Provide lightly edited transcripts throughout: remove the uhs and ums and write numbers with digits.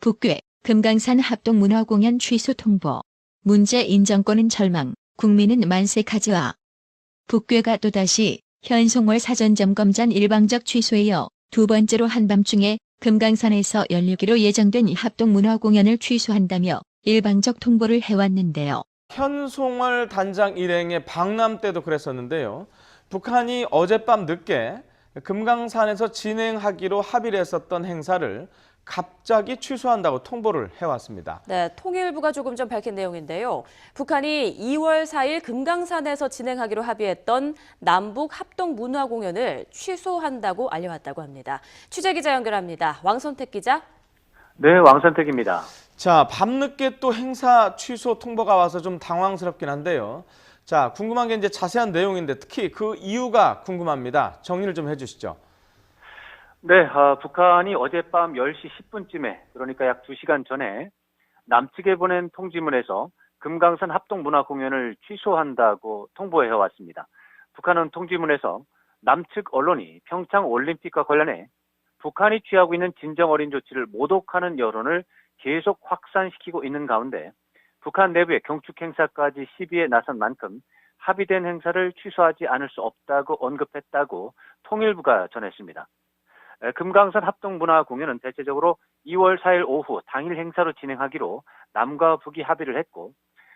북괴, 금강산 합동문화공연 취소 통보. 문재인 정권은 절망, 국민은 만세카즈와. 북괴가 또다시 현송월 사전점검전 일방적 취소에 이어 두 번째로 한밤중에 금강산에서 열리기로 예정된 합동문화공연을 취소한다며 일방적 통보를 해왔는데요. 현송월 단장 일행의 방남 때도 그랬었는데요. 북한이 어젯밤 늦게 금강산에서 진행하기로 합의를 했었던 행사를 갑자기 취소한다고 통보를 해왔습니다. 네, 통일부가 조금 전 밝힌 내용인데요. 북한이 2월 4일 금강산에서 진행하기로 합의했던 남북 합동문화공연을 취소한다고 알려왔다고 합니다. 취재기자 연결합니다. 왕선택 기자. 네, 왕선택입니다. 자, 밤늦게 또 행사 취소 통보가 와서 좀 당황스럽긴 한데요. 자, 궁금한 게 이제 자세한 내용인데 특히 그 이유가 궁금합니다. 정리를 좀 해주시죠. 네, 북한이 어젯밤 10시 10분쯤에 그러니까 약 2시간 전에 남측에 보낸 통지문에서 금강산 합동문화공연을 취소한다고 통보해 왔습니다. 북한은 통지문에서 남측 언론이 평창 올림픽과 관련해 북한이 취하고 있는 진정 어린 조치를 모독하는 여론을 계속 확산시키고 있는 가운데 북한 내부의 경축 행사까지 시비에 나선 만큼 합의된 행사를 취소하지 않을 수 없다고 언급했다고 통일부가 전했습니다. 금강산 합동문화공연은 대체적으로 2월 4일 오후 당일 행사로 진행하기로 남과 북이 합의를 했고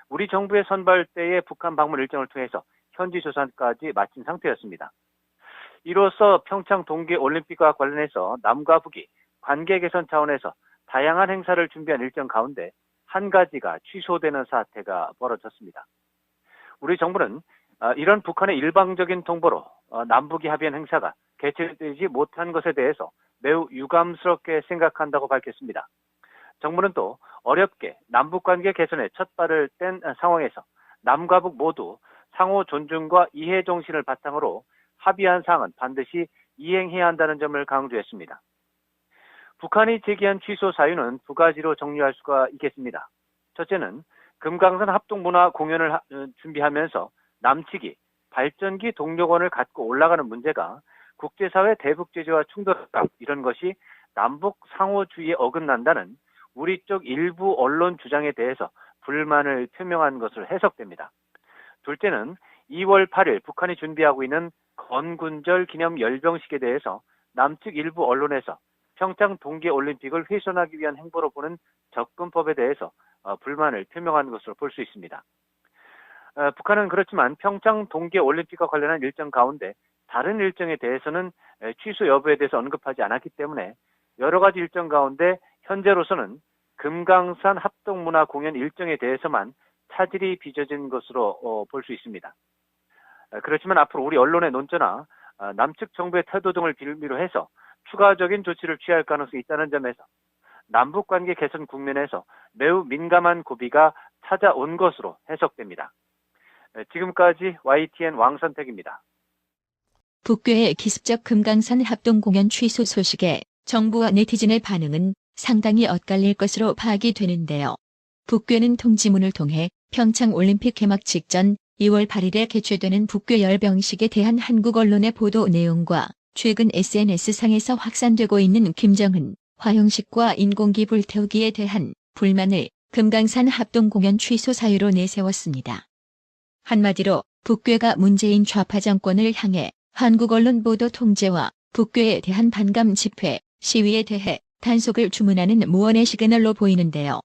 우리 정부의 선발대의 북한 방문 일정을 통해서 현지 조사까지 마친 상태였습니다. 이로써 평창 동계올림픽과 관련해서 남과 북이 관계 개선 차원에서 다양한 행사를 준비한 일정 가운데 한 가지가 취소되는 사태가 벌어졌습니다. 우리 정부는 이런 북한의 일방적인 통보로 남북이 합의한 행사가 개최되지 못한 것에 대해서 매우 유감스럽게 생각한다고 밝혔습니다. 정부는 또 어렵게 남북관계 개선에 첫 발을 뗀 상황에서 남과 북 모두 상호 존중과 이해 정신을 바탕으로 합의한 사항은 반드시 이행해야 한다는 점을 강조했습니다. 북한이 제기한 취소 사유는 두 가지로 정리할 수가 있겠습니다. 첫째는 금강산 합동문화 공연을 준비하면서 남측이 발전기 동력원을 갖고 올라가는 문제가 국제사회 대북 제재와 충돌했다. 이런 것이 남북 상호주의에 어긋난다는 우리 쪽 일부 언론 주장에 대해서 불만을 표명한 것으로 해석됩니다. 둘째는 2월 8일 북한이 준비하고 있는 건군절 기념 열병식에 대해서 남측 일부 언론에서 평창 동계올림픽을 훼손하기 위한 행보로 보는 접근법에 대해서 불만을 표명한 것으로 볼 수 있습니다. 북한은 그렇지만 평창 동계올림픽과 관련한 일정 가운데 다른 일정에 대해서는 취소 여부에 대해서 언급하지 않았기 때문에 여러 가지 일정 가운데 현재로서는 금강산 합동문화 공연 일정에 대해서만 차질이 빚어진 것으로 볼 수 있습니다. 그렇지만 앞으로 우리 언론의 논조나 남측 정부의 태도 등을 빌미로 해서 추가적인 조치를 취할 가능성이 있다는 점에서 남북관계 개선 국면에서 매우 민감한 고비가 찾아온 것으로 해석됩니다. 지금까지 YTN 왕선택입니다. 북괴의 기습적 금강산 합동공연 취소 소식에 정부와 네티즌의 반응은 상당히 엇갈릴 것으로 파악이 되는데요. 북괴는 통지문을 통해 평창 올림픽 개막 직전 2월 8일에 개최되는 북괴 열병식에 대한 한국 언론의 보도 내용과 최근 SNS상에서 확산되고 있는 김정은, 화형식과 인공기 불태우기에 대한 불만을 금강산 합동공연 취소 사유로 내세웠습니다. 한마디로 북괴가 문재인 좌파 정권을 향해 한국 언론 보도 통제와 북괴에 대한 반감 집회, 시위에 대해 단속을 주문하는 무언의 시그널로 보이는데요.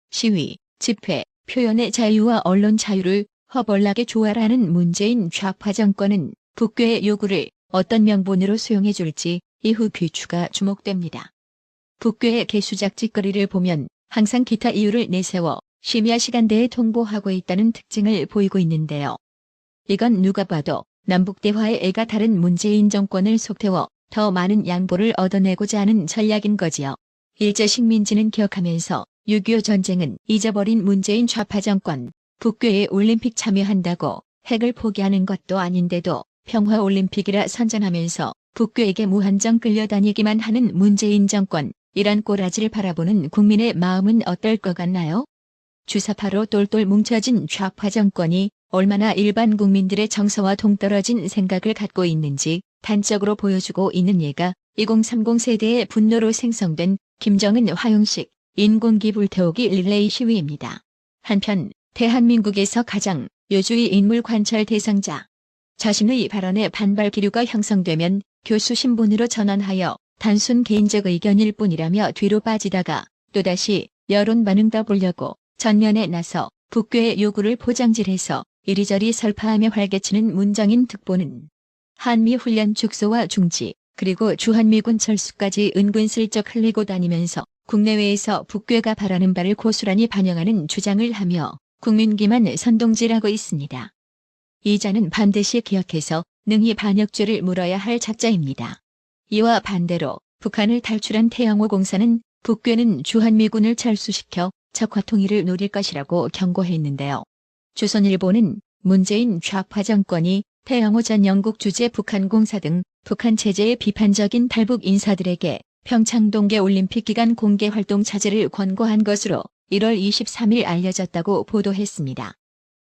시위, 집회, 표현의 자유와 언론 자유를 허벌나게 조아라는 문재인 좌파 정권은 북괴의 요구를 어떤 명분으로 수용해 줄지 이후 귀추가 주목됩니다. 북괴의 개수작 짓거리를 보면 항상 기타 이유를 내세워 심야 시간대에 통보하고 있다는 특징을 보이고 있는데요. 이건 누가 봐도 남북 대화의 애가 다른 문재인 정권을 속태워 더 많은 양보를 얻어내고자 하는 전략인 거지요. 일제 식민지는 기억하면서 6.25 전쟁은 잊어버린 문재인 좌파 정권, 북괴에 올림픽 참여한다고 핵을 포기하는 것도 아닌데도 평화올림픽이라 선전하면서 북괴에게 무한정 끌려다니기만 하는 문재인 정권, 이런 꼬라지를 바라보는 국민의 마음은 어떨 것 같나요? 주사파로 똘똘 뭉쳐진 좌파 정권이 얼마나 일반 국민들의 정서와 동떨어진 생각을 갖고 있는지 단적으로 보여주고 있는 예가 2030 세대의 분노로 생성된 김정은 화형식, 인공기 불태우기 릴레이 시위입니다. 한편 대한민국에서 가장 요주의 인물 관찰 대상자. 자신의 발언에 반발 기류가 형성되면 교수 신분으로 전환하여 단순 개인적 의견일 뿐이라며 뒤로 빠지다가 또다시 여론 반응 떠보려고 전면에 나서 북괴의 요구를 포장질해서 이리저리 설파하며 활개치는 문정인 특보는 한미 훈련 축소와 중지, 그리고 주한미군 철수까지 은근슬쩍 흘리고 다니면서 국내외에서 북괴가 바라는 바를 고스란히 반영하는 주장을 하며 국민기만 선동질하고 있습니다. 이 자는 반드시 기억해서 능히 반역죄를 물어야 할 작자입니다. 이와 반대로 북한을 탈출한 태영호 공사는 북괴는 주한미군을 철수시켜 적화통일을 노릴 것이라고 경고했는데요. 조선일보는 문재인 좌파 정권이 태영호 전 영국 주재 북한 공사 등 북한 체제에 비판적인 탈북 인사들에게 평창 동계올림픽 기간 공개활동 자제를 권고한 것으로 1월 23일 알려졌다고 보도했습니다.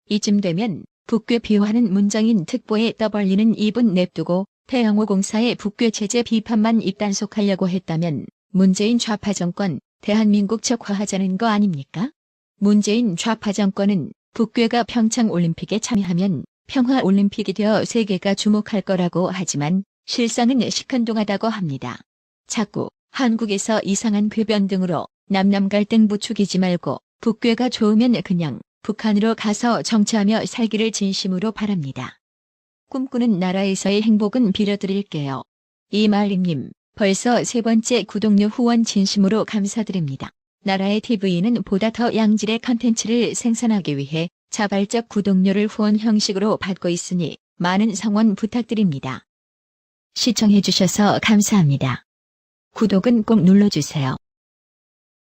이쯤 되면 북괴 비호하는 문정인 특보에 떠벌리는 입은 냅두고 태영호 공사의 북괴 체제 비판만 입단속하려고 했다면 문재인 좌파 정권 대한민국 적화하자는 거 아닙니까? 문재인 좌파 정권은 북괴가 평창올림픽에 참여하면 평화올림픽이 되어 세계가 주목할 거라고 하지만 실상은 시큰둥하다고 합니다. 자꾸 한국에서 이상한 궤변 등으로 남남 갈등 부추기지 말고 북괴가 좋으면 그냥 북한으로 가서 정치하며 살기를 진심으로 바랍니다. 꿈꾸는 나라에서의 행복은 빌어드릴게요. 이말림님, 벌써 3번째 구독료 후원 진심으로 감사드립니다. 나라의 TV는 보다 더 양질의 컨텐츠를 생산하기 위해 자발적 구독료를 후원 형식으로 받고 있으니 많은 성원 부탁드립니다. 시청해주셔서 감사합니다. 구독은 꼭 눌러주세요.